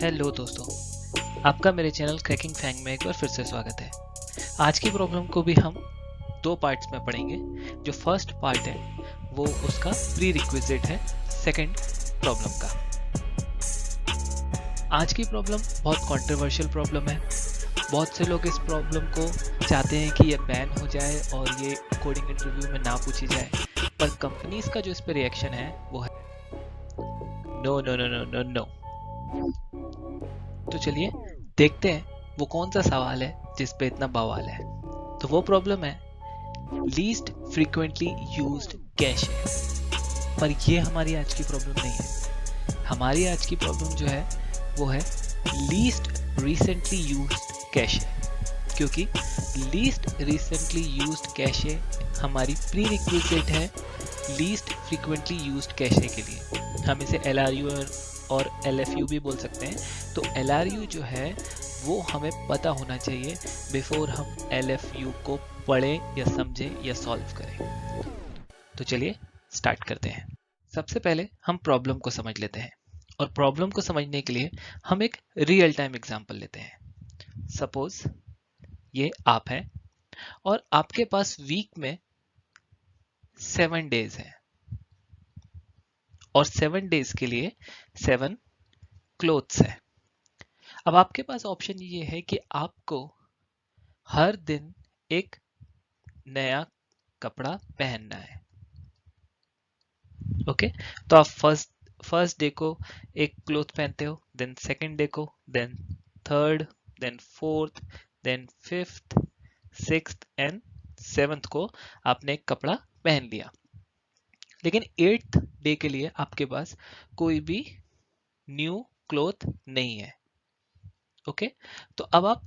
Hello दोस्तों, आपका मेरे चैनल क्रैकिंग फैंग में एक बार फिर से स्वागत है। आज की प्रॉब्लम को भी हम दो पार्ट्स में पढ़ेंगे। जो फर्स्ट पार्ट है वो उसका प्री रिक्विजिट है सेकंड प्रॉब्लम का। आज की प्रॉब्लम बहुत कंट्रोवर्शियल प्रॉब्लम है। बहुत से लोग इस प्रॉब्लम को चाहते हैं कि ये बैन हो जाए और ये कोडिंग इंटरव्यू में ना पूछी जाए, पर कंपनीज का जो इस पे रिएक्शन है वो है no no no no no no. तो चलिए देखते हैं वो कौन सा सवाल है जिस पे इतना बवाल है। तो वो प्रॉब्लम है लीस्ट फ्रीक्वेंटली यूज्ड कैश है। पर ये हमारी आज की प्रॉब्लम नहीं है। हमारी आज की प्रॉब्लम जो है वो है लीस्ट रिसेंटली यूज्ड कैश है, क्योंकि लीस्ट रिसेंटली यूज्ड कैश हमारी प्री रिक्विजिट है लीस्ट फ्रीक्वेंटली यूज्ड कैशे के लिए। हम इसे LRU और LFU भी बोल सकते हैं। तो LRU जो है वो हमें पता होना चाहिए बिफोर हम LFU को पढ़ें या समझें या सॉल्व करें। तो चलिए स्टार्ट करते हैं। सबसे पहले हम प्रॉब्लम को समझ लेते हैं, और प्रॉब्लम को समझने के लिए हम एक रियल टाइम एग्जांपल लेते हैं। सपोज ये आप हैं और आपके पास वीक में 7 डेज हैं और 7 डेज के लिए 7 क्लोथ्स है। अब आपके पास ऑप्शन ये है कि आपको हर दिन एक नया कपड़ा पहनना है। ओके, तो आप फर्स्ट डे को एक क्लोथ पहनते हो, देन सेकंड डे को, then third, then fourth, then fifth, sixth and seventh को आपने एक कपड़ा पहन लिया। लेकिन 8th डे के लिए आपके पास कोई भी न्यू क्लोथ नहीं है। ओके, तो अब आप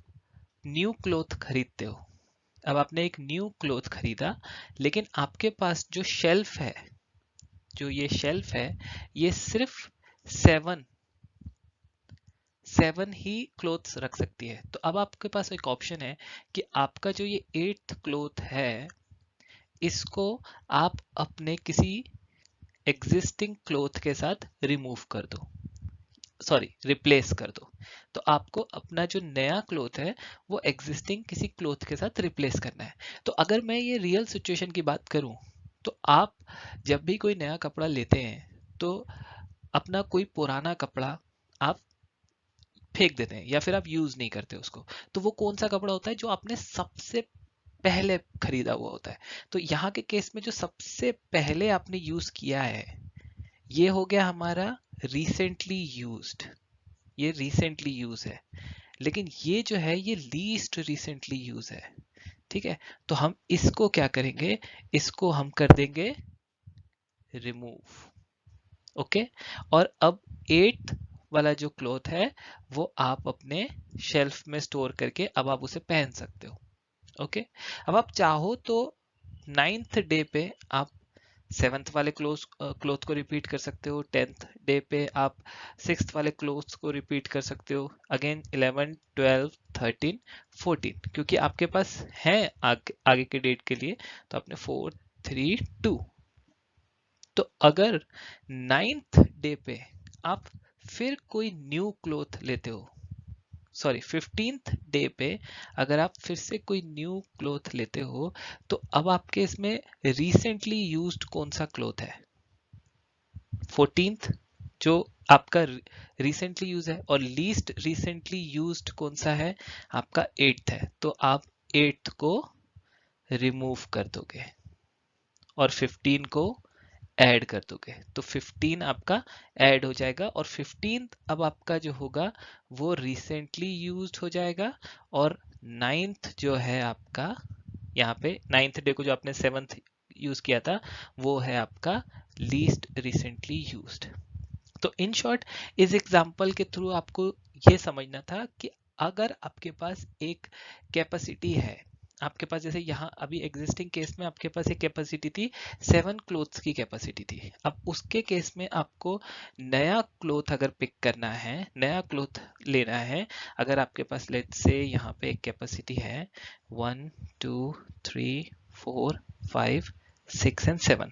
न्यू क्लोथ खरीदते हो। अब आपने एक न्यू क्लोथ खरीदा, लेकिन आपके पास जो शेल्फ है, जो ये शेल्फ है, ये सिर्फ 7 ही क्लोथ्स रख सकती है। तो अब आपके पास एक ऑप्शन है कि आपका जो ये 8th क्लोथ है, इसको आप अपने किसी एग्जिस्टिंग क्लोथ के साथ रिमूव कर दो, सॉरी रिप्लेस कर दो। तो आपको अपना जो नया क्लोथ है वो एग्जिस्टिंग किसी क्लोथ के साथ रिप्लेस करना है। तो अगर मैं ये रियल सिचुएशन की बात करूं, तो आप जब भी कोई नया कपड़ा लेते हैं तो अपना कोई पुराना कपड़ा आप फेंक देते हैं या फिर आप यूज नहीं करते उसको। तो वो कौन सा कपड़ा होता है जो आपने सबसे पहले खरीदा हुआ होता है। तो यहाँ के केस में जो सबसे पहले आपने यूज किया है ये हो गया हमारा रिसेंटली यूज्ड। ये रिसेंटली यूज है, लेकिन ये जो है ये लीस्ट रिसेंटली यूज है। ठीक है, तो हम इसको क्या करेंगे, इसको हम कर देंगे रिमूव। ओके, और अब 8th वाला जो क्लॉथ है वो आप अपने शेल्फ में स्टोर करके अब आप उसे पहन सकते हो। ओके, अब आप चाहो तो 9th डे पे आप 7th वाले क्लोथ को रिपीट कर सकते हो, 10th डे पे आप 6th वाले क्लोथ्स को रिपीट कर सकते हो, अगेन 11, 12, 13, 14, क्योंकि आपके पास है आगे के डेट के लिए। तो आपने 4, 3, 2। तो अगर 9th डे पे आप फिर कोई न्यू क्लोथ लेते हो, सॉरी 15th डे पे अगर आप फिर से कोई न्यू क्लोथ लेते हो, तो अब आपके इसमें रिसेंटली यूज्ड कौन सा क्लोथ है? 14th जो आपका रिसेंटली यूज है, और लीस्ट रिसेंटली यूज्ड कौन सा है? आपका 8th है। तो आप 8th को रिमूव कर दोगे और 15 को ऐड कर दोगे, तो 15 आपका ऐड हो जाएगा, और 15th अब आपका जो होगा वो रिसेंटली यूज्ड हो जाएगा। और 9th जो है आपका, यहाँ पे 9th डे को जो आपने 7th यूज किया था वो है आपका लीस्ट रिसेंटली यूज्ड। तो इन शॉर्ट इस एग्जांपल के थ्रू आपको ये समझना था कि अगर आपके पास एक कैपेसिटी है, आपके पास जैसे यहाँ अभी एग्जिस्टिंग केस में आपके पास एक कैपेसिटी थी 7 क्लोथ्स की कैपेसिटी थी। अब उसके केस में आपको नया क्लोथ अगर पिक करना है, नया क्लोथ लेना है, अगर आपके पास लेट्स से यहाँ पे एक कैपेसिटी है 1, 2, 3, 4, 5, 6 एंड 7।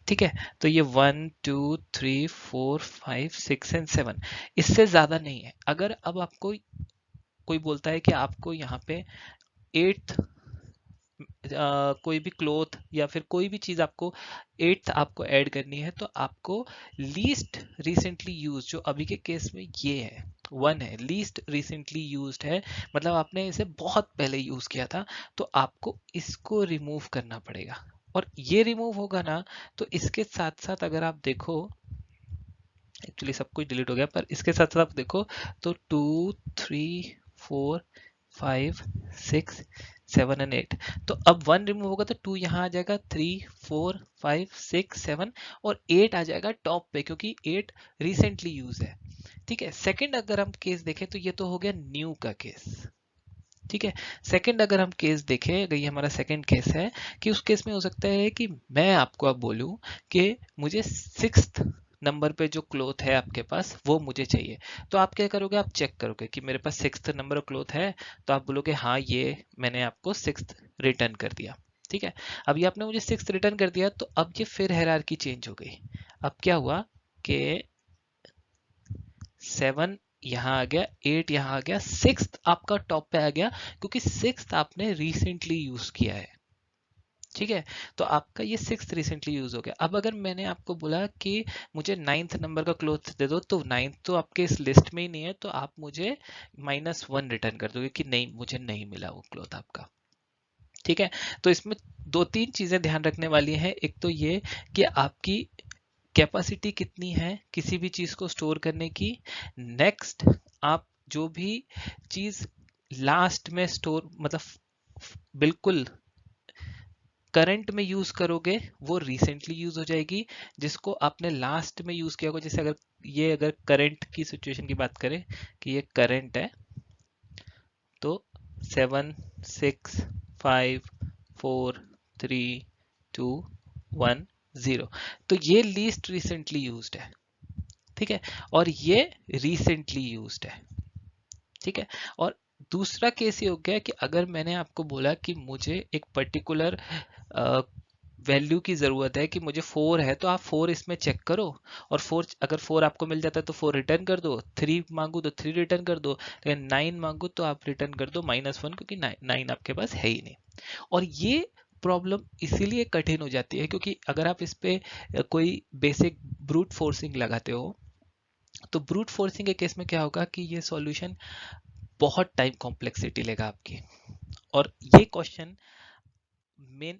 ठीक है, तो ये 1 2 3 4 5 6 एंड 7, इससे ज्यादा नहीं है। अगर अब आपको कोई बोलता है कि आपको यहाँ पे 8th कोई भी क्लोथ या फिर कोई भी चीज आपको 8th आपको ऐड करनी है, तो आपको लीस्ट रिसेंटली यूज, जो अभी के केस में ये है 1 है, लीस्ट रिसेंटली यूज्ड है, मतलब आपने इसे बहुत पहले यूज किया था, तो आपको इसको रिमूव करना पड़ेगा। और ये रिमूव होगा ना, तो इसके साथ साथ अगर आप देखो, एक्चुअली सब कुछ डिलीट हो गया, पर इसके साथ साथ आप देखो तो 2 3 4 5 6 7 एंड 8, तो अब 1 रिमूव होगा तो 2 यहाँ आ जाएगा, 3 4 5 6 7 और 8 आ जाएगा टॉप पे, क्योंकि 8 रिसेंटली यूज है। ठीक है, सेकंड अगर हम केस देखें तो ये तो हो गया न्यू का केस। ठीक है, सेकंड अगर हम केस देखें, अगर ये हमारा सेकंड केस है, कि उस केस में हो सकता है कि मैं आपको अब बोलूं कि मुझे 6th नंबर पे जो क्लोथ है आपके पास वो मुझे चाहिए, तो आप क्या करोगे, आप चेक करोगे कि मेरे पास 6th नंबर क्लोथ है, तो आप बोलोगे हाँ ये मैंने आपको 6th रिटर्न कर दिया। ठीक है, अब ये आपने मुझे 6th रिटर्न कर दिया, तो अब ये फिर हायरार्की चेंज हो गई। अब क्या हुआ कि 7 यहाँ आ गया, 8 यहाँ आ गया, 6th आपका टॉप पे आ गया, क्योंकि 6th आपने रिसेंटली यूज किया है। ठीक है, तो आपका ये 6th रिसेंटली यूज हो गया। अब अगर मैंने आपको बोला कि मुझे 9th नंबर का क्लोथ दे दो, तो 9th तो आपके इस लिस्ट में ही नहीं है, तो आप मुझे -1 रिटर्न कर दोगे कि नहीं मुझे नहीं मिला वो क्लोथ आपका। ठीक है, तो इसमें दो तीन चीजें ध्यान रखने वाली हैं। एक तो ये कि आपकी कैपेसिटी कितनी है किसी भी चीज को स्टोर करने की। नेक्स्ट, आप जो भी चीज लास्ट में स्टोर, मतलब बिल्कुल करंट में यूज करोगे, वो रिसेंटली यूज हो जाएगी। जिसको आपने लास्ट में यूज किया होगा, जैसे अगर करंट की सिचुएशन की बात करें कि ये करंट है, तो 7 6 5 4 3 2 1 0, तो ये लीस्ट रिसेंटली यूज्ड है। ठीक है, और ये रिसेंटली यूज्ड है। ठीक है, और दूसरा केस ये हो गया कि अगर मैंने आपको बोला कि मुझे एक पर्टिकुलर वैल्यू की जरूरत है, कि मुझे 4 है, तो आप 4 इसमें चेक करो, और 4 अगर 4 आपको मिल जाता है तो 4 रिटर्न कर दो, 3 मांगू तो 3 रिटर्न कर दो, लेकिन 9 मांगू तो आप रिटर्न कर दो -1, क्योंकि 9 आपके पास है ही नहीं। और ये प्रॉब्लम इसीलिए कठिन हो जाती है, क्योंकि अगर आप इस पे कोई बेसिक ब्रूट फोर्सिंग लगाते हो, तो ब्रूट फोर्सिंग के केस में क्या होगा कि ये सॉल्यूशन बहुत टाइम कॉम्प्लेक्सिटी लेगा आपकी। और ये क्वेश्चन मेन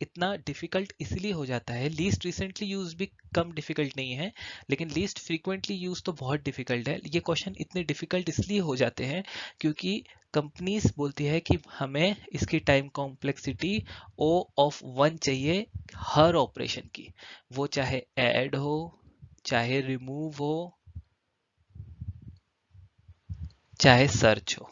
इतना डिफिकल्ट इसलिए हो जाता है, लीस्ट रिसेंटली यूज भी कम डिफिकल्ट नहीं है, लेकिन लीस्ट फ्रीक्वेंटली यूज तो बहुत डिफिकल्ट है। ये क्वेश्चन इतने डिफिकल्ट इसलिए हो जाते हैं क्योंकि कंपनीज बोलती है कि हमें इसकी टाइम कॉम्प्लेक्सिटी O(1) चाहिए हर ऑपरेशन की, वो चाहे ऐड हो, चाहे रिमूव हो, चाहे सर्च हो,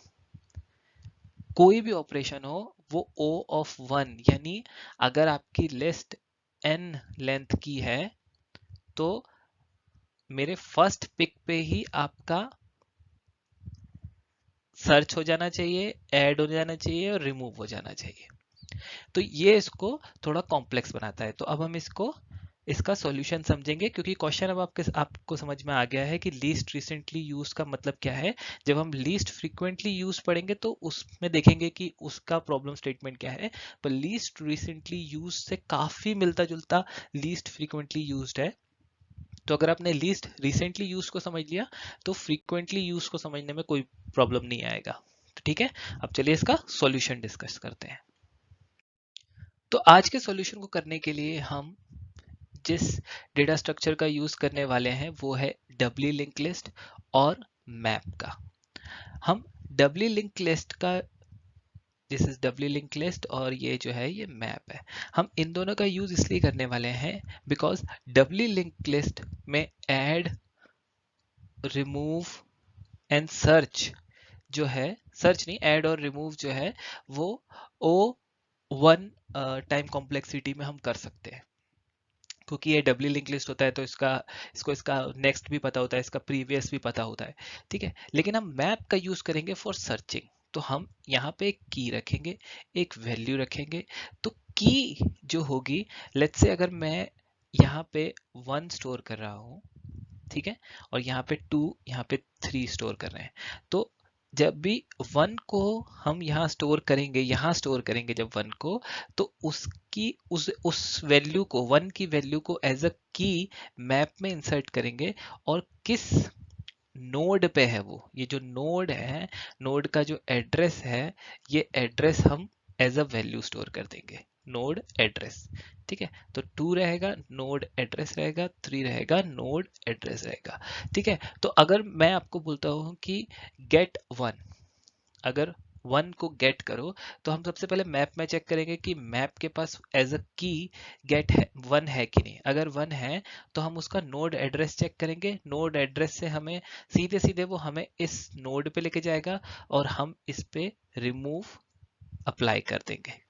कोई भी ऑपरेशन हो, वो O(1), यानी अगर आपकी लिस्ट n लेंथ की है, तो मेरे फर्स्ट पिक पे ही आपका सर्च हो जाना चाहिए, ऐड हो जाना चाहिए और रिमूव हो जाना चाहिए। तो ये इसको थोड़ा कॉम्प्लेक्स बनाता है। तो अब हम इसका सॉल्यूशन समझेंगे, क्योंकि क्वेश्चन अब आपको समझ में आ गया है कि लीस्ट रिसेंटली यूज का मतलब क्या है। जब हम लीस्ट फ्रीक्वेंटली यूज पढ़ेंगे तो उसमें देखेंगे कि उसका प्रॉब्लम स्टेटमेंट क्या है, पर लीस्ट रिसेंटली यूज से काफी मिलता जुलता लीस्ट फ्रीक्वेंटली यूज्ड है। तो अगर आपने लीस्ट रिसेंटली यूज को समझ लिया, तो फ्रीक्वेंटली यूज को समझने में कोई प्रॉब्लम नहीं आएगा। तो ठीक है, अब चलिए इसका सॉल्यूशन डिस्कस करते हैं। तो आज के सॉल्यूशन को करने के लिए हम जिस डेटा स्ट्रक्चर का यूज करने वाले हैं वो है डबली लिंक लिस्ट और मैप का। हम डबली लिंक लिस्ट का, this is Dabali link list, और ये जो है ये मैप है। हम इन दोनों का यूज इसलिए करने वाले हैं बिकॉज डबली लिंक लिस्ट में ऐड, रिमूव एंड सर्च जो है, सर्च नहीं, ऐड और रिमूव जो है वो O(1) टाइम कॉम्प्लेक्सिटी में हम कर सकते हैं। क्योंकि ये डबली लिंक लिस्ट होता है तो इसका नेक्स्ट भी पता होता है, इसका प्रीवियस भी पता होता है। ठीक है, लेकिन हम मैप का यूज करेंगे फॉर सर्चिंग। तो हम यहाँ पे एक की रखेंगे, एक वैल्यू रखेंगे। तो की जो होगी, लेट्स से अगर मैं यहाँ पे 1 स्टोर कर रहा हूँ, ठीक है, और यहाँ पे 2, यहाँ पे 3 स्टोर कर रहे हैं, तो जब भी 1 को हम यहाँ स्टोर करेंगे, यहाँ स्टोर करेंगे जब 1 को, तो उसकी उस वैल्यू को, 1 की वैल्यू को एज अ की मैप में इंसर्ट करेंगे, और किस नोड पे है वो, ये जो नोड है, नोड का जो एड्रेस है, ये एड्रेस हम एज अ वैल्यू स्टोर कर देंगे, नोड एड्रेस। ठीक है, तो 2 रहेगा नोड एड्रेस रहेगा, 3 रहेगा नोड एड्रेस रहेगा। ठीक है, तो अगर मैं आपको बोलता हूँ कि गेट 1, अगर 1 को गेट करो, तो हम सबसे पहले मैप में चेक करेंगे कि मैप के पास एज अ की गेट है 1 है कि नहीं। अगर 1 है तो हम उसका नोड एड्रेस चेक करेंगे, नोड एड्रेस से हमें सीधे सीधे वो हमें इस नोड पे लेके जाएगा, और हम इस पे रिमूव अप्लाई कर देंगे।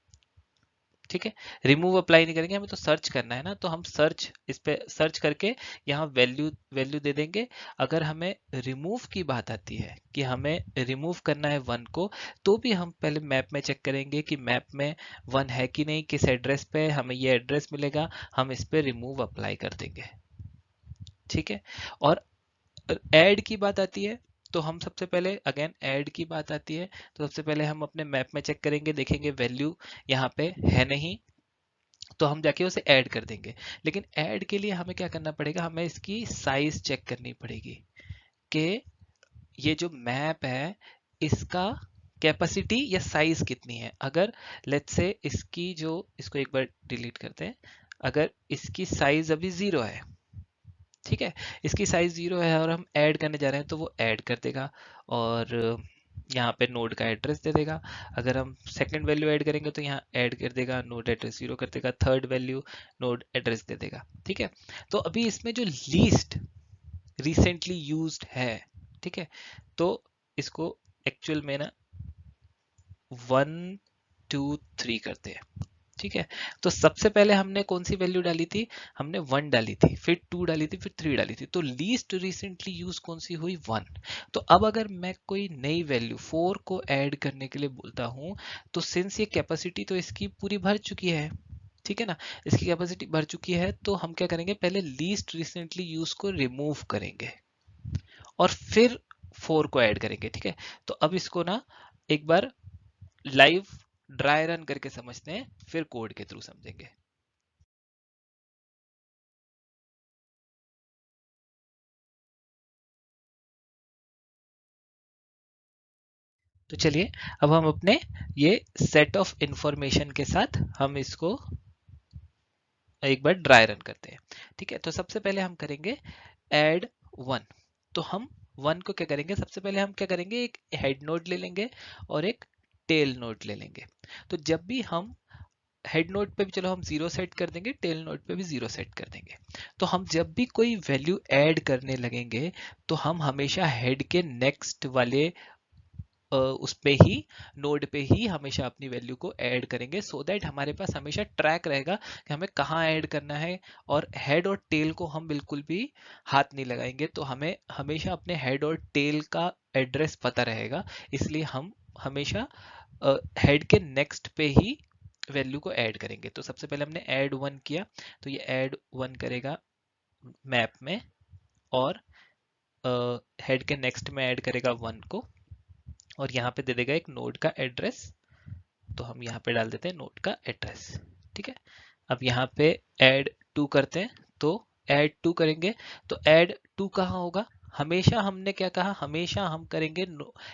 ठीक है, रिमूव अप्लाई नहीं करेंगे, हमें तो सर्च करना है ना, तो हम सर्च, इस पे सर्च करके यहाँ वैल्यू वैल्यू दे देंगे। अगर हमें रिमूव की बात आती है कि हमें रिमूव करना है 1 को, तो भी हम पहले मैप में चेक करेंगे कि मैप में 1 है कि नहीं, किस एड्रेस पे हमें ये एड्रेस मिलेगा, हम इस पे रिमूव अप्लाई कर देंगे। ठीक है, और ऐड की बात आती है, तो हम सबसे पहले अगेन ऐड की बात आती है, तो सबसे पहले हम अपने मैप में चेक करेंगे, देखेंगे वैल्यू यहाँ पे है नहीं, तो हम जाके उसे ऐड कर देंगे। लेकिन ऐड के लिए हमें क्या करना पड़ेगा, हमें इसकी साइज चेक करनी पड़ेगी कि ये जो मैप है इसका कैपेसिटी या साइज कितनी है। अगर लेट्स से इसकी जो, इसको एक बार डिलीट करते हैं, अगर इसकी साइज अभी 0 है, ठीक है, इसकी साइज 0 है और हम ऐड करने जा रहे हैं, तो वो ऐड कर देगा और यहाँ पे नोड का एड्रेस दे देगा। अगर हम सेकंड वैल्यू ऐड करेंगे तो यहाँ ऐड कर देगा, नोड एड्रेस 0 कर देगा, थर्ड वैल्यू नोड एड्रेस दे देगा। ठीक है, तो अभी इसमें जो लीस्ट रिसेंटली यूज्ड है, ठीक है, तो इसको एक्चुअल में ना 1 2 3 करते हैं। ठीक है, तो सबसे पहले हमने कौन सी वैल्यू डाली थी, हमने 1 डाली थी, फिर 2 डाली थी, फिर 3 डाली थी, तो लीस्ट रिसेंटली यूज कौन सी हुई, 1। तो अब अगर मैं कोई नई वैल्यू 4 को ऐड करने के लिए बोलता हूं, तो सिंस ये कैपेसिटी तो इसकी पूरी भर चुकी है, ठीक है ना, इसकी कैपेसिटी भर चुकी है, तो हम क्या करेंगे, पहले लीस्ट रिसेंटली यूज को रिमूव करेंगे और फिर 4 को ऐड करेंगे। ठीक है, तो अब इसको ना एक बार लाइव ड्राई रन करके समझते हैं, फिर कोड के थ्रू समझेंगे। तो चलिए अब हम अपने ये सेट ऑफ इंफॉर्मेशन के साथ हम इसको एक बार ड्राई रन करते हैं। ठीक है, तो सबसे पहले हम करेंगे ऐड 1। तो हम 1 को क्या करेंगे, सबसे पहले हम क्या करेंगे, एक हेड नोड ले लेंगे और एक टेल नोड ले लेंगे। तो जब भी हम हेड नोड पे भी चलो हम 0 सेट कर देंगे, टेल नोड पे भी 0 सेट कर देंगे। तो हम जब भी कोई वैल्यू ऐड करने लगेंगे, तो हम हमेशा हेड के नेक्स्ट वाले उस पे ही, नोड पे ही हमेशा अपनी वैल्यू को ऐड करेंगे, सो दैट हमारे पास हमेशा ट्रैक रहेगा कि हमें कहाँ ऐड करना है। और हेड और टेल को हम बिल्कुल भी हाथ नहीं लगाएंगे, तो हमें हमेशा अपने हेड और टेल का एड्रेस पता रहेगा, इसलिए हम हमेशा हेड के नेक्स्ट पे ही वैल्यू को ऐड करेंगे। तो सबसे पहले हमने ऐड 1 किया, तो ये ऐड 1 करेगा मैप में, और हेड के नेक्स्ट में ऐड करेगा 1 को, और यहाँ पे दे देगा एक नोड का एड्रेस, तो हम यहाँ पे डाल देते हैं नोड का एड्रेस। ठीक है, अब यहाँ पे ऐड 2 करते हैं, तो ऐड 2 करेंगे, तो ऐड 2 कहाँ होगा, हमेशा हमने क्या कहा, हमेशा हम करेंगे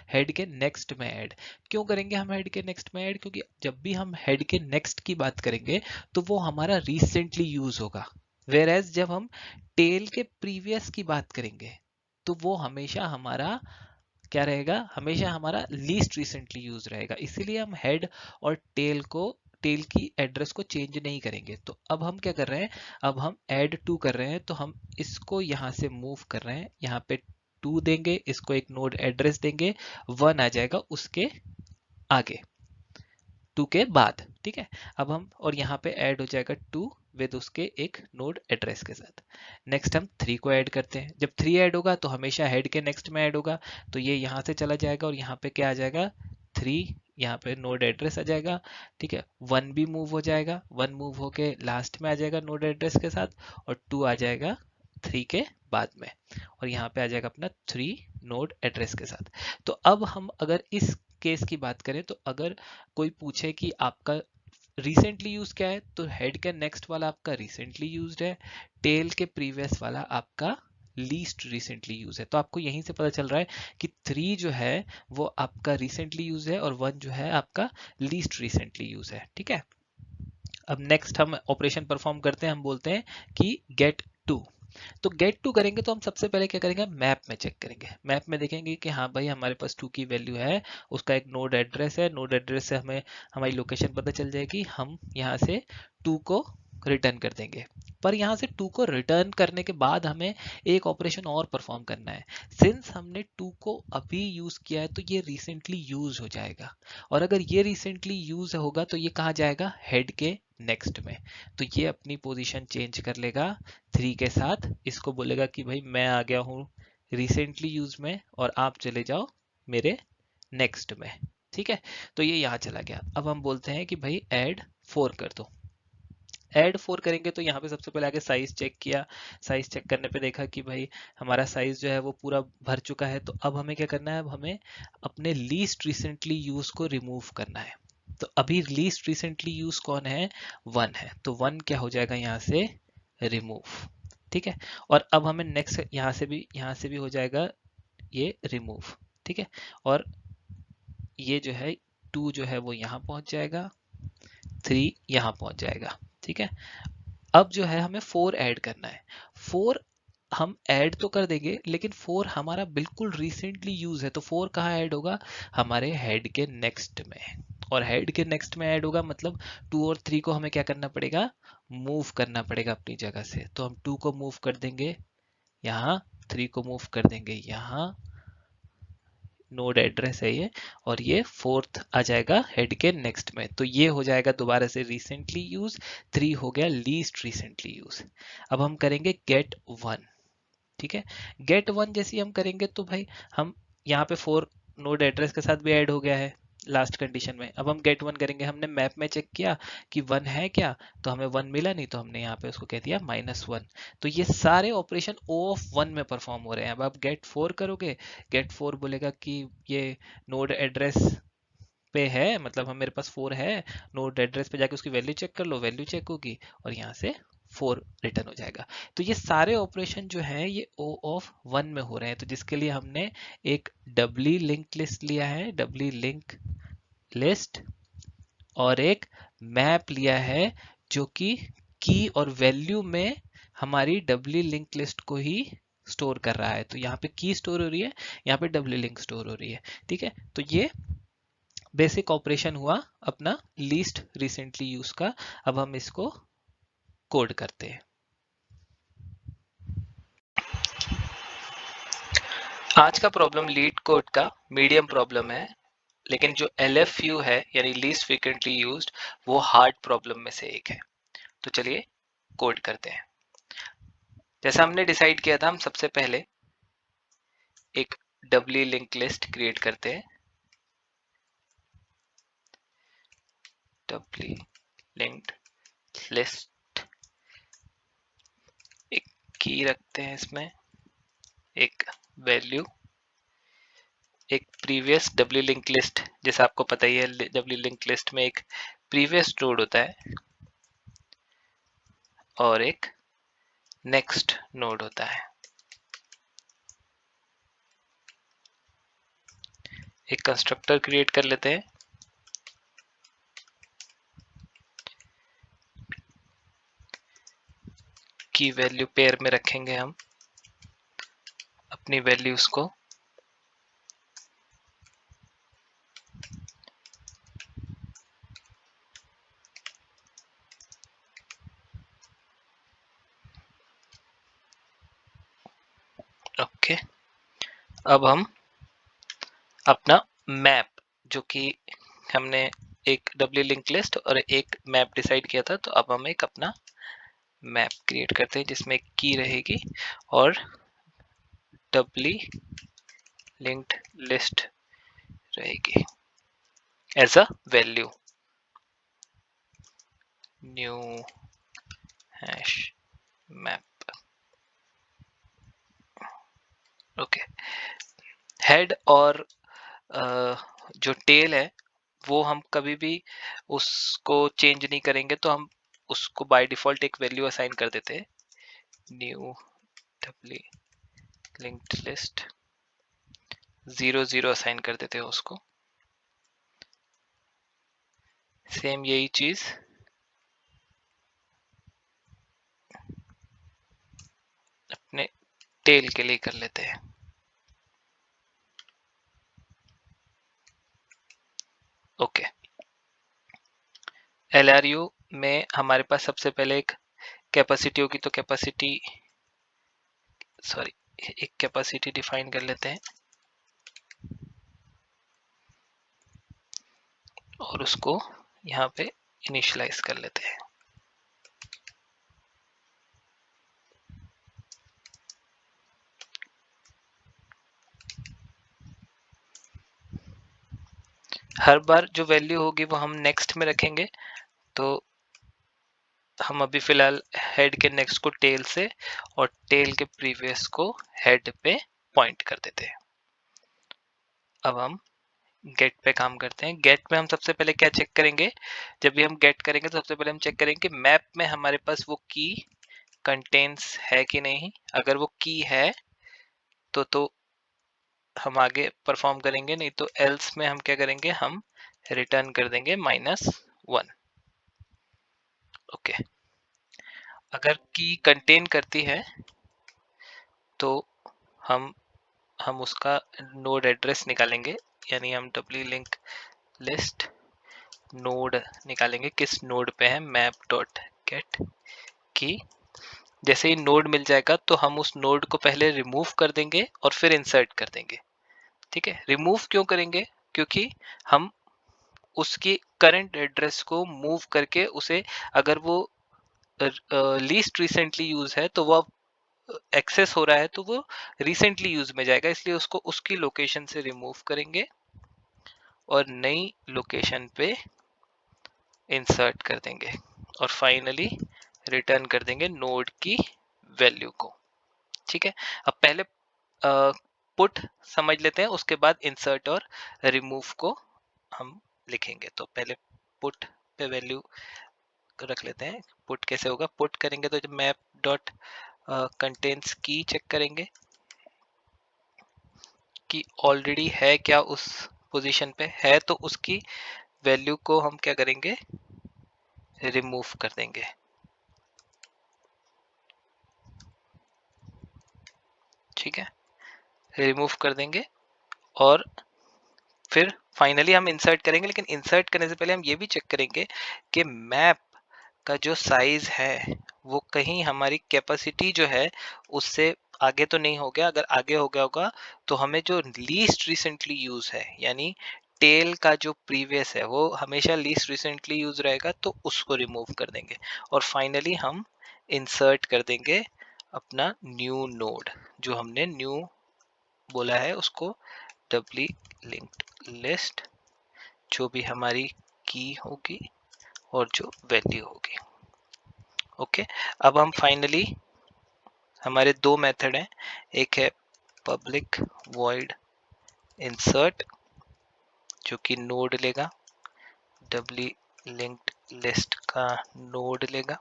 हेड के नेक्स्ट में ऐड। क्यों करेंगे हम हेड के नेक्स्ट में ऐड, क्योंकि जब भी हम हेड के नेक्स्ट की बात करेंगे तो वो हमारा रिसेंटली यूज होगा, वेयर एज जब हम टेल के प्रीवियस की बात करेंगे तो वो हमेशा हमारा क्या रहेगा, हमेशा हमारा लीस्ट रिसेंटली यूज रहेगा। इसीलिए हम हेड और टेल की एड्रेस को चेंज नहीं करेंगे। तो अब हम क्या कर रहे हैं, अब हम ऐड 2 कर रहे हैं, तो हम इसको यहाँ से मूव कर रहे हैं, यहाँ पे 2 देंगे, इसको एक नोड एड्रेस देंगे, 1 आ जाएगा उसके आगे, 2 के बाद। ठीक है, अब हम और यहाँ पे ऐड हो जाएगा 2 विद उसके एक नोड एड्रेस के साथ। नेक्स्ट हम 3 को ऐड करते हैं, जब 3 ऐड होगा तो हमेशा हेड के नेक्स्ट में ऐड होगा, तो ये यहाँ से चला जाएगा और यहाँ पे क्या आ जाएगा, 3 यहाँ पे नोड एड्रेस आ जाएगा, ठीक है। 1 भी मूव हो जाएगा, 1 मूव होके लास्ट में आ जाएगा नोड एड्रेस के साथ, और 2 आ जाएगा 3 के बाद में, और यहाँ पे आ जाएगा अपना 3 नोड एड्रेस के साथ। तो अब हम अगर इस केस की बात करें, तो अगर कोई पूछे कि आपका रिसेंटली यूज क्या है, तो हेड के नेक्स्ट वाला आपका रिसेंटली यूज्ड है, टेल के प्रीवियस वाला आपका लीस्ट रिसेंटली यूज है। तो आपको यहीं से पता चल रहा है कि 3 जो है वो आपका रिसेंटली यूज है, और 1 जो है आपका लीस्ट रिसेंटली यूज है, ठीक है। अब नेक्स्ट हम ऑपरेशन परफॉर्म करते हैं, हम बोलते हैं कि गेट टू। तो गेट टू करेंगे तो हम सबसे पहले क्या करेंगे, मैप में चेक करेंगे। मैप में देखेंगे कि हाँ भाई हमारे पास 2 की वैल्यू है, उसका एक नोड एड्रेस है, नोड एड्रेस से हमें हमारी लोकेशन पता चल जाएगी, हम यहाँ से 2 को रिटर्न कर देंगे। पर यहाँ से 2 को रिटर्न करने के बाद हमें एक ऑपरेशन और परफॉर्म करना है। सिंस हमने 2 को अभी यूज किया है तो ये रिसेंटली यूज हो जाएगा, और अगर ये रिसेंटली यूज होगा तो ये कहाँ जाएगा, हेड के नेक्स्ट में। तो ये अपनी पोजीशन चेंज कर लेगा 3 के साथ, इसको बोलेगा कि भाई मैं आ गया हूँ रिसेंटली यूज में, और आप चले जाओ मेरे नेक्स्ट में, ठीक है। तो ये यहाँ चला गया। अब हम बोलते हैं कि भाई ऐड 4 कर दो। ऐड 4 करेंगे तो यहाँ पे सबसे पहले आगे साइज चेक किया, साइज चेक करने पे देखा कि भाई हमारा साइज जो है वो पूरा भर चुका है। तो अब हमें क्या करना है, अब हमें अपने लीस्ट रिसेंटली यूज को रिमूव करना है। तो अभी लीस्ट रिसेंटली यूज कौन है, 1 है, तो 1 क्या हो जाएगा यहाँ से, रिमूव, ठीक है। और अब हमें नेक्स्ट यहाँ से भी हो जाएगा ये रिमूव, ठीक है। और ये जो है 2 जो है वो यहाँ पहुंच जाएगा, 3 यहाँ पहुंच जाएगा, ठीक है। अब जो है हमें 4 ऐड करना है। 4 हम ऐड तो कर देंगे, लेकिन 4 हमारा बिल्कुल रिसेंटली यूज है, तो 4 कहाँ ऐड होगा, हमारे हेड के नेक्स्ट में। और हेड के नेक्स्ट में ऐड होगा मतलब 2 और 3 को हमें क्या करना पड़ेगा, मूव करना पड़ेगा अपनी जगह से। तो हम 2 को मूव कर देंगे यहाँ, 3 को मूव कर देंगे यहाँ, नोड एड्रेस है ये, और ये 4th आ जाएगा हेड के नेक्स्ट में। तो ये हो जाएगा दोबारा से रिसेंटली यूज, 3 हो गया लीस्ट रिसेंटली यूज। अब हम करेंगे गेट 1, ठीक है। गेट 1 जैसे हम करेंगे तो भाई हम यहाँ पे 4 नोड एड्रेस के साथ भी ऐड हो गया है लास्ट कंडीशन में। अब हम गेट 1 करेंगे, हमने मैप में चेक किया कि 1 है क्या, तो हमें 1 मिला नहीं, तो हमने यहाँ पे उसको कह दिया -1। तो ये सारे ऑपरेशन O ऑफ 1 में परफॉर्म हो रहे हैं। अब आप गेट 4 करोगे, गेट 4 बोलेगा कि ये नोड एड्रेस पे है, मतलब हम मेरे पास 4 है, नोड एड्रेस पे जाके उसकी वैल्यू चेक कर लो, वैल्यू चेक होगी और यहाँ से 4 रिटर्न हो जाएगा। तो ये सारे ऑपरेशन जो है ये O ऑफ 1 में हो रहे हैं। तो जिसके लिए हमने एक डबली लिंक लिस्ट लिया है, डबली लिंक लिस्ट, और एक मैप लिया है जो कि की और वैल्यू में हमारी डबली लिंक लिस्ट को ही स्टोर कर रहा है। तो यहाँ पे की स्टोर हो रही है, यहाँ पे डबली लिंक स्टोर हो रही है, ठीक है। तो ये बेसिक ऑपरेशन हुआ अपना लीस्ट रिसेंटली यूज का। अब हम इसको कोड करते हैं। आज का प्रॉब्लम लीड कोड का मीडियम प्रॉब्लम है, लेकिन जो LFU है यानी लीस्ट फ्रीक्वेंटली यूज्ड, वो हार्ड प्रॉब्लम में से एक है। तो चलिए कोड करते हैं। जैसा हमने डिसाइड किया था, हम सबसे पहले एक डबली लिंक लिस्ट क्रिएट करते हैं। डबली लिंक्ड लिस्ट, एक की रखते हैं इसमें, एक वैल्यू, एक प्रीवियस डबली लिंक लिस्ट। जैसा आपको पता ही है, डबली लिंक लिस्ट में एक प्रीवियस नोड होता है और एक नेक्स्ट नोड होता है। एक कंस्ट्रक्टर क्रिएट कर लेते हैं। की वैल्यू पेयर में रखेंगे हम अपनी वैल्यूज को। ओके, अब हम अपना मैप, जो कि हमने एक डबली लिंक लिस्ट और एक मैप डिसाइड किया था, तो अब हम एक अपना मैप क्रिएट करते हैं जिसमें एक की रहेगी और डबली लिंक्ड लिस्ट रहेगी। As a value, new hash map. Okay, head और जो टेल है वो हम कभी भी उसको चेंज नहीं करेंगे, तो हम उसको बाय डिफॉल्ट एक वैल्यू असाइन कर देते हैं, new doubly linked list 00 assign कर देते हैं उसको। सेम यही चीज अपने टेल के लिए कर लेते हैं। ओके, LRU में हमारे पास सबसे पहले एक कैपेसिटी होगी, तो कैपेसिटी एक कैपेसिटी डिफाइन कर लेते हैं और उसको यहाँ पे इनिशियलाइज कर लेते हैं। हर बार जो वैल्यू होगी वो हम नेक्स्ट में रखेंगे, तो हम अभी फिलहाल हेड के नेक्स्ट को टेल से और टेल के प्रीवियस को हेड पे पॉइंट कर देते हैं। अब हम गेट पे काम करते हैं। गेट में हम सबसे पहले क्या चेक करेंगे, जब भी हम गेट करेंगे तो सबसे पहले हम चेक करेंगे कि मैप में हमारे पास वो की कंटेंट्स है कि नहीं। अगर वो की है तो हम आगे परफॉर्म करेंगे, नहीं तो एल्स में हम क्या करेंगे, हम रिटर्न कर देंगे -1। ओके, अगर की कंटेन करती है तो हम उसका नोड एड्रेस निकालेंगे, यानी हम डब्ली लिंक लिस्ट नोड निकालेंगे, किस नोड पे है मैप डॉट गेट की। जैसे ही नोड मिल जाएगा तो हम उस नोड को पहले रिमूव कर देंगे और फिर इंसर्ट कर देंगे। ठीक है, रिमूव क्यों करेंगे, क्योंकि हम उसकी करंट एड्रेस को मूव करके उसे, अगर वो लीस्ट रिसेंटली यूज है तो वो एक्सेस हो रहा है तो वो रिसेंटली यूज में जाएगा, इसलिए उसको उसकी लोकेशन से रिमूव करेंगे और नई लोकेशन पे इंसर्ट कर देंगे और फाइनली रिटर्न कर देंगे नोड की वैल्यू को। ठीक है, अब पहले पुट समझ लेते हैं, उसके बाद इंसर्ट और रिमूव को हम लिखेंगे। तो पहले पुट पे वैल्यू रख लेते हैं। पुट कैसे होगा, पुट करेंगे तो जब मैप डॉट कंटेंट्स की चेक करेंगे कि ऑलरेडी है क्या उस पोजीशन पे है, तो उसकी वैल्यू को हम क्या करेंगे, रिमूव कर देंगे। ठीक है, रिमूव कर देंगे और फिर फाइनली हम इंसर्ट करेंगे, लेकिन इंसर्ट करने से पहले हम ये भी चेक करेंगे कि मैप का जो साइज है वो कहीं हमारी कैपेसिटी जो है उससे आगे तो नहीं हो गया। अगर आगे हो गया होगा तो हमें जो लीस्ट रिसेंटली यूज है, यानी टेल का जो प्रीवियस है वो हमेशा लीस्ट रिसेंटली यूज रहेगा, तो उसको रिमूव कर देंगे और फाइनली हम इंसर्ट कर देंगे अपना न्यू नोड। जो हमने न्यू बोला है उसको डब्ली लिंक्ड लिस्ट, जो भी हमारी की होगी और जो वैल्यू होगी। ओके, अब हम फाइनली, हमारे दो मेथड हैं, एक है पब्लिक वॉइड इंसर्ट जो कि नोड लेगा, डब्ली लिंक्ड लिस्ट का नोड लेगा,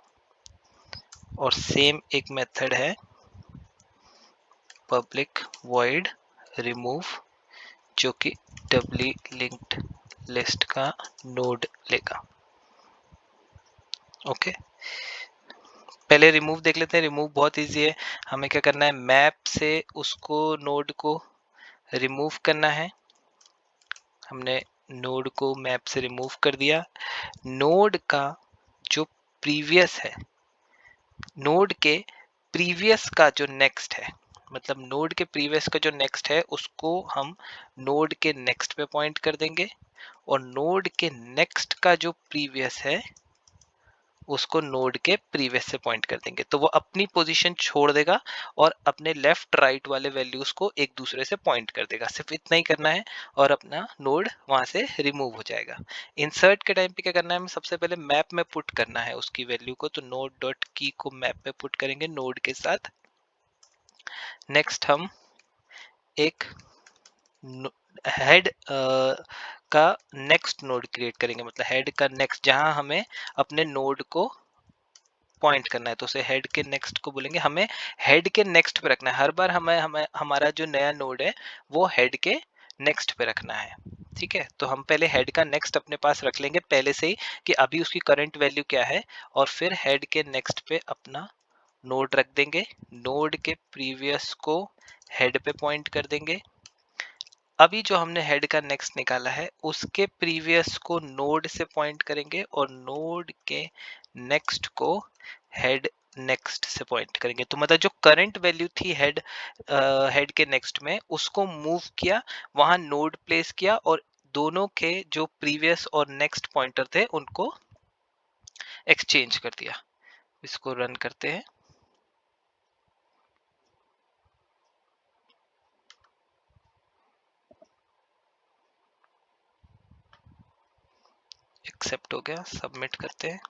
और सेम एक मेथड है पब्लिक वॉइड रिमूव जो कि डब्ली लिंक्ड लिस्ट का नोड लेगा। ओके, पहले रिमूव देख लेते हैं। रिमूव बहुत इजी है, हमें क्या करना है, मैप से उसको नोड को रिमूव करना है। हमने नोड को मैप से रिमूव कर दिया। नोड का जो प्रीवियस है, नोड के प्रीवियस का जो नेक्स्ट है, मतलब नोड के प्रीवियस का जो नेक्स्ट है उसको हम नोड के नेक्स्ट पे पॉइंट कर देंगे और नोड के नेक्स्ट का जो प्रीवियस है उसको नोड के प्रीवियस से पॉइंट कर देंगे, तो वो अपनी पोजीशन छोड़ देगा और अपने लेफ्ट राइट वाले वैल्यूज को एक दूसरे से पॉइंट कर देगा। सिर्फ इतना ही करना है और अपना नोड वहां से रिमूव हो जाएगा। इंसर्ट के टाइम पे क्या करना है, हमें सबसे पहले मैप में पुट करना है उसकी वैल्यू को, तो नोड डॉट की को मैप में पुट करेंगे नोड के साथ। नेक्स्ट हम एक हेड का नेक्स्ट नोड क्रिएट करेंगे, मतलब हेड का नेक्स्ट जहां हमें अपने नोड को पॉइंट करना है, तो उसे हेड के नेक्स्ट को बोलेंगे। हमें हेड के नेक्स्ट पे रखना है, हर बार हमें हमें हमारा जो नया नोड है वो हेड के नेक्स्ट पे रखना है। ठीक है, तो हम पहले हेड का नेक्स्ट अपने पास रख लेंगे पहले से ही कि अभी उसकी करंट वैल्यू क्या है, और फिर हेड के नेक्स्ट पे अपना नोड रख देंगे। नोड के प्रीवियस को हेड पे पॉइंट कर देंगे। अभी जो हमने हेड का नेक्स्ट निकाला है उसके प्रीवियस को नोड से पॉइंट करेंगे और नोड के नेक्स्ट को हेड नेक्स्ट से पॉइंट करेंगे। तो मतलब जो करंट वैल्यू थी हेड के नेक्स्ट में, उसको मूव किया, वहां नोड प्लेस किया और दोनों के जो प्रीवियस और नेक्स्ट पॉइंटर थे उनको एक्सचेंज कर दिया। इसको रन करते हैं। एक्सेप्ट हो गया, सबमिट करते हैं।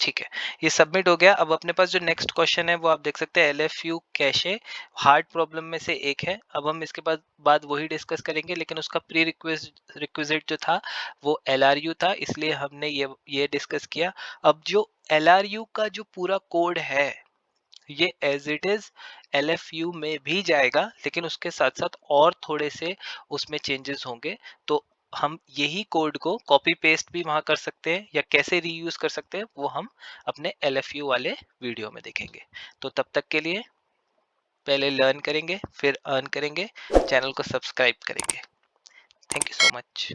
ठीक है, ये सबमिट हो गया। अब अपने पास जो नेक्स्ट क्वेश्चन है वो आप देख सकते हैं, LFU कैशे हार्ड प्रॉब्लम में से एक है। अब हम इसके बाद वही डिस्कस करेंगे, लेकिन उसका प्री रिक्विजिट जो था वो LRU था, इसलिए हमने ये डिस्कस किया। अब जो LRU का जो पूरा कोड है ये एज इट इज LFU में भी जाएगा, लेकिन उसके साथ साथ और थोड़े से उसमें चेंजेस होंगे। तो हम यही कोड को कॉपी पेस्ट भी वहां कर सकते हैं या कैसे रीयूज कर सकते हैं वो हम अपने LFU वाले वीडियो में देखेंगे। तो तब तक के लिए पहले लर्न करेंगे, फिर अर्न करेंगे, चैनल को सब्सक्राइब करेंगे। Thank you so much.